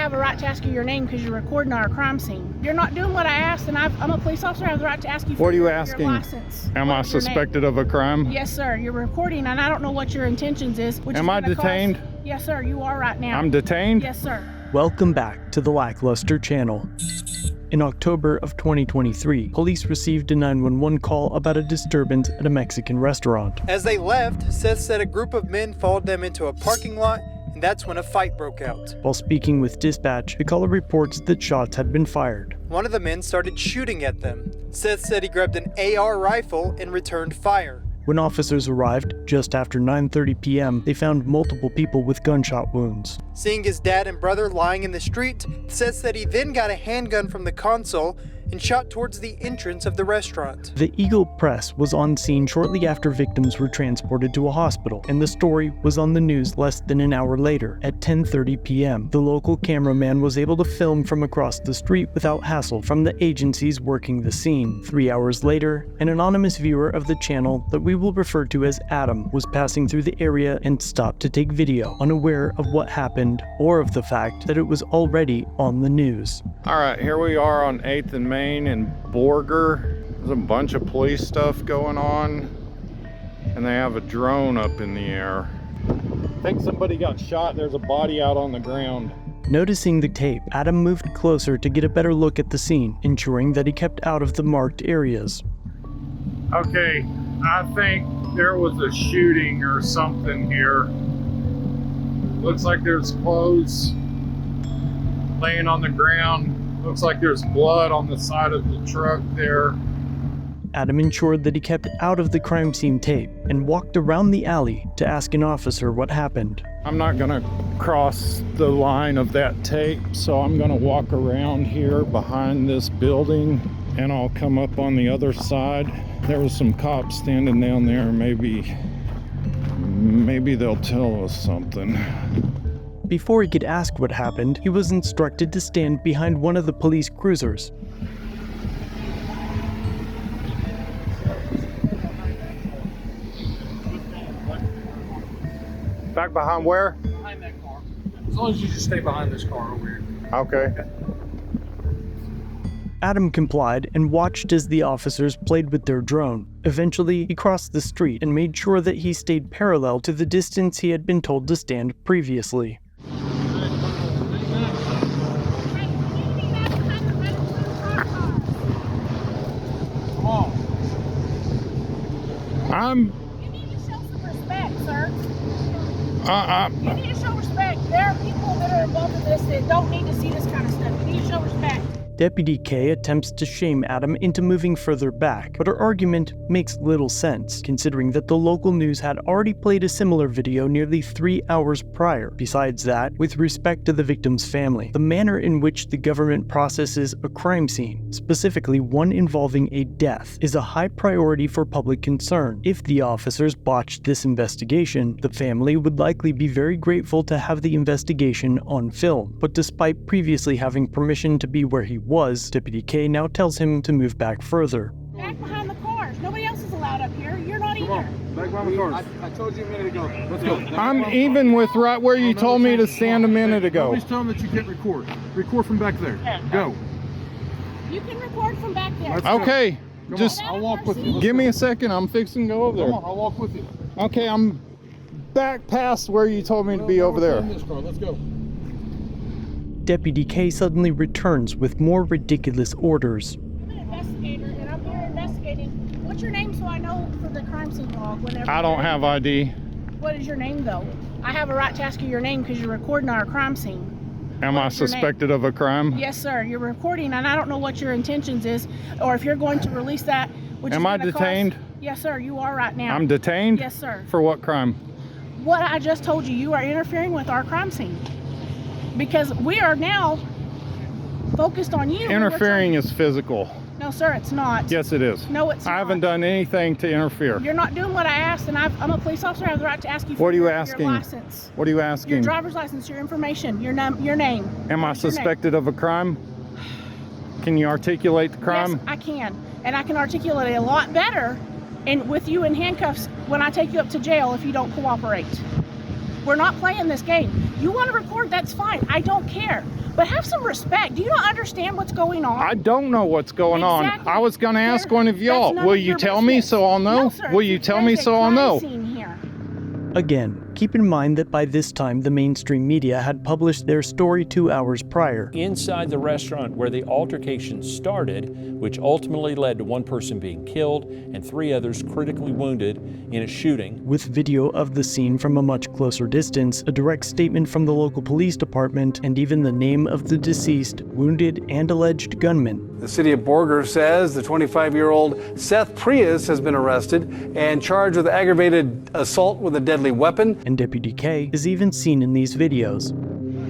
have a right to ask you your name because you're recording our crime scene. You're not doing what I asked, and I'm a police officer. I have the right to ask you for your license. Am I suspected of a crime? Yes, sir. You're recording, and I don't know what your intentions is. Am I detained? Yes, sir. You are right now. I'm detained? Yes, sir. Welcome back to the LackLuster channel. In October of 2023, police received a 911 call about a disturbance at a Mexican restaurant. As they left, Seth said a group of men followed them into a parking lot, and that's when a fight broke out. While speaking with dispatch, the caller reports that shots had been fired. One of the men started shooting at them. Seth said he grabbed an AR rifle and returned fire. When officers arrived, just after 9:30 p.m., they found multiple people with gunshot wounds. Seeing his dad and brother lying in the street, Seth said he then got a handgun from the console and shot towards the entrance of the restaurant. The Eagle Press was on scene shortly after victims were transported to a hospital, and the story was on the news less than an hour later. At 10:30 p.m., the local cameraman was able to film from across the street without hassle from the agencies working the scene. 3 hours later, an anonymous viewer of the channel that we will refer to as Adam was passing through the area and stopped to take video, unaware of what happened or of the fact that it was already on the news. All right, here we are on 8th and Main in Borger. There's a bunch of police stuff going on, and they have a drone up in the air. I think somebody got shot. There's a body out on the ground. Noticing the tape, Adam moved closer to get a better look at the scene, ensuring that he kept out of the marked areas. Okay, I think there was a shooting or something here. Looks like there's clothes laying on the ground. Looks like there's blood on the side of the truck there. Adam ensured that he kept out of the crime scene tape and walked around the alley to ask an officer what happened. I'm not gonna cross the line of that tape, so I'm gonna walk around here behind this building and I'll come up on the other side. There was some cops standing down there. Maybe they'll tell us something. Before he could ask what happened, he was instructed to stand behind one of the police cruisers. Back behind where? Behind that car. As long as you just stay behind this car over here. Okay. Adam complied and watched as the officers played with their drone. Eventually, he crossed the street and made sure that he stayed parallel to the distance he had been told to stand previously. You need to show some respect, sir. You need to show respect. There are people that are involved in this that don't need to see this kind of stuff. You need to show respect. Deputy K attempts to shame Adam into moving further back, but her argument makes little sense, considering that the local news had already played a similar video nearly 3 hours prior. Besides that, with respect to the victim's family, the manner in which the government processes a crime scene, specifically one involving a death, is a high priority for public concern. If the officers botched this investigation, the family would likely be very grateful to have the investigation on film. But despite previously having permission to be where he was, Deputy K now tells him to move back further. Back behind the cars. Nobody else is allowed up here. You're not either. Back behind the cars. I told you a minute ago. Let's go. I'm even with right where you told me to stand a minute ago. Nobody's telling that you can't record. Record from back there. Go. You can record from back there. Let's go. Okay, Come just on, I'll walk with you. Let's give go. me a second. I'm fixing to go over there. Come on, I'll walk with you. Okay, I'm back past where you told me to be over there. This car. Let's go. Deputy K suddenly returns with more ridiculous orders. I'm an investigator, and I'm here investigating. What's your name so I know for the crime scene log? Whenever I don't have ID. What is your name, though? I have a right to ask you your name because you're recording our crime scene. Am I suspected of a crime? Yes, sir. You're recording, and I don't know what your intentions is, or if you're going to release that. Which Am I detained? Yes, sir. You are right now. I'm detained? Yes, sir. For what crime? What I just told you, you are interfering with our crime scene. Because we are now focused on you. Interfering is physical. No, sir, it's not. Yes, it is. No, it's not. I haven't done anything to interfere. You're not doing what I asked, and I'm a police officer. I have the right to ask you for What are you your asking? license. What are you asking? Your driver's license, your information, your name. Am I What's your name? suspected of a crime? Can you articulate the crime? Yes, I can. And I can articulate it a lot better and with you in handcuffs when I take you up to jail if you don't cooperate. We're not playing this game. You want to record, that's fine. I don't care. But have some respect. Do you not understand what's going on? I don't know what's going on. I was going to ask one of y'all. That's none Will of you your tell me business. so I'll know? No, sir. Will you tell me There's a so I'll crime know? scene here. Again, keep in mind that by this time the mainstream media had published their story 2 hours prior. Inside the restaurant where the altercation started, which ultimately led to one person being killed and 3 others critically wounded in a shooting. With video of the scene from a much closer distance, a direct statement from the local police department, and even the name of the deceased, wounded, and alleged gunman. The city of Borger says the 25-year-old Seth Prius has been arrested and charged with aggravated assault with a deadly weapon. And Deputy K is even seen in these videos.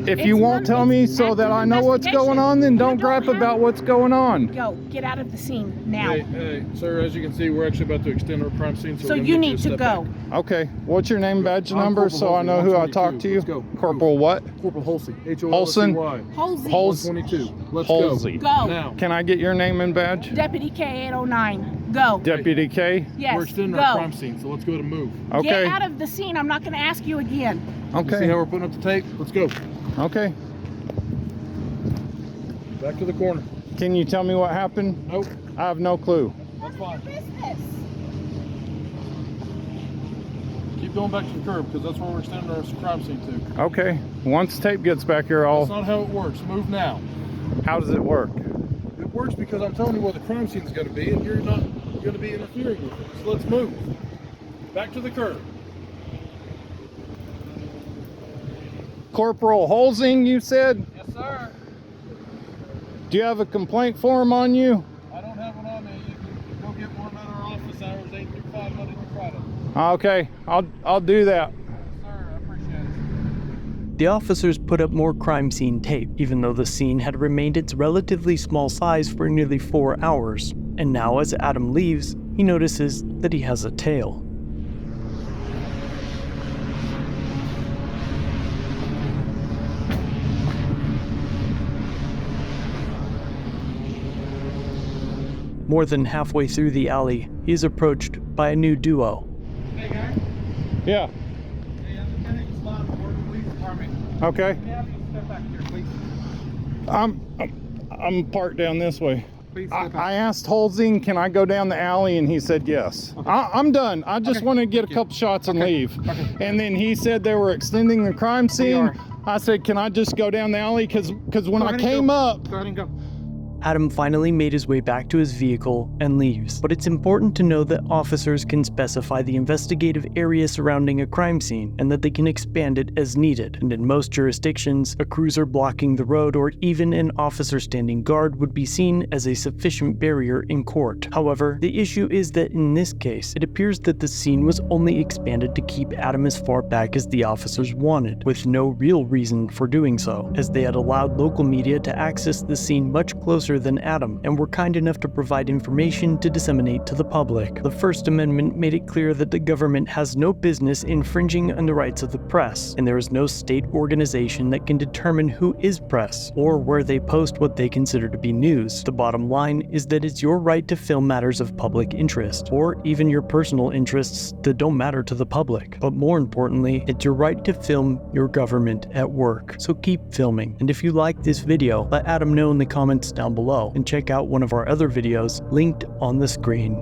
If you won't tell me so that I know what's going on, then don't gripe about what's going on. Go, get out of the scene now. Hey, sir, as you can see, we're actually about to extend our crime scene. So you need to go. Okay, what's your name, badge, I'm number, Corporal so I know who I Holsen, talk to you? Let's go. Corporal what? Corporal Holsen. Holsen? H-O-L-S-E-Y. Holsey. 122. Let's Halsey. Go. Now. Can I get your name and badge? Deputy K 809. Go. Deputy K? Yes. We're extending go. our crime scene, so let's go to move. Okay. Get out of the scene. I'm not going to ask you again. You see Okay. how we're putting up the tape? Let's go. Okay. Back to the corner. Can you tell me what happened? Nope. I have no clue. That's fine. Business. Keep going back to the curb, because that's where we're extending our crime scene to. Okay. Once tape gets back here, That's I'll... not how it works. Move now. How does it work? It works because I'm telling you where the crime scene's going to be, and you're not going to be interfering with it. So let's move. Back to the curb. Corporal Holsing, you said? Yes, sir. Do you have a complaint form on you? I don't have one on me. You can go get one at our office hours, 8 through 5, Monday through Friday. Okay, I'll do that. Yes, sir. I appreciate it. The officers put up more crime scene tape, even though the scene had remained its relatively small size for nearly 4 hours. And now as Adam leaves, he notices that he has a tail. More than halfway through the alley, he is approached by a new duo. Hey, guys. Yeah. Hey, I'm Lieutenant Slot, Border Police Department. Okay. Can I have you step back here, please? I'm parked down this way. Please step back. I asked Holsing, can I go down the alley, and he said yes. I'm done. I just Okay, want to get a thank you. couple shots and leave. Okay. And then he said they were extending the crime scene. are. I said, can I just go down the alley? Because when Go I ahead and came go. up, Go ahead and go. Adam finally made his way back to his vehicle and leaves, but it's important to know that officers can specify the investigative area surrounding a crime scene and that they can expand it as needed. And in most jurisdictions, a cruiser blocking the road or even an officer standing guard would be seen as a sufficient barrier in court. However, the issue is that in this case, it appears that the scene was only expanded to keep Adam as far back as the officers wanted, with no real reason for doing so, as they had allowed local media to access the scene much closer than Adam, and were kind enough to provide information to disseminate to the public. The First Amendment made it clear that the government has no business infringing on the rights of the press, and there is no state organization that can determine who is press, or where they post what they consider to be news. The bottom line is that it's your right to film matters of public interest, or even your personal interests that don't matter to the public. But more importantly, it's your right to film your government at work. So keep filming, and if you like this video, let Adam know in the comments down below, and check out one of our other videos linked on the screen.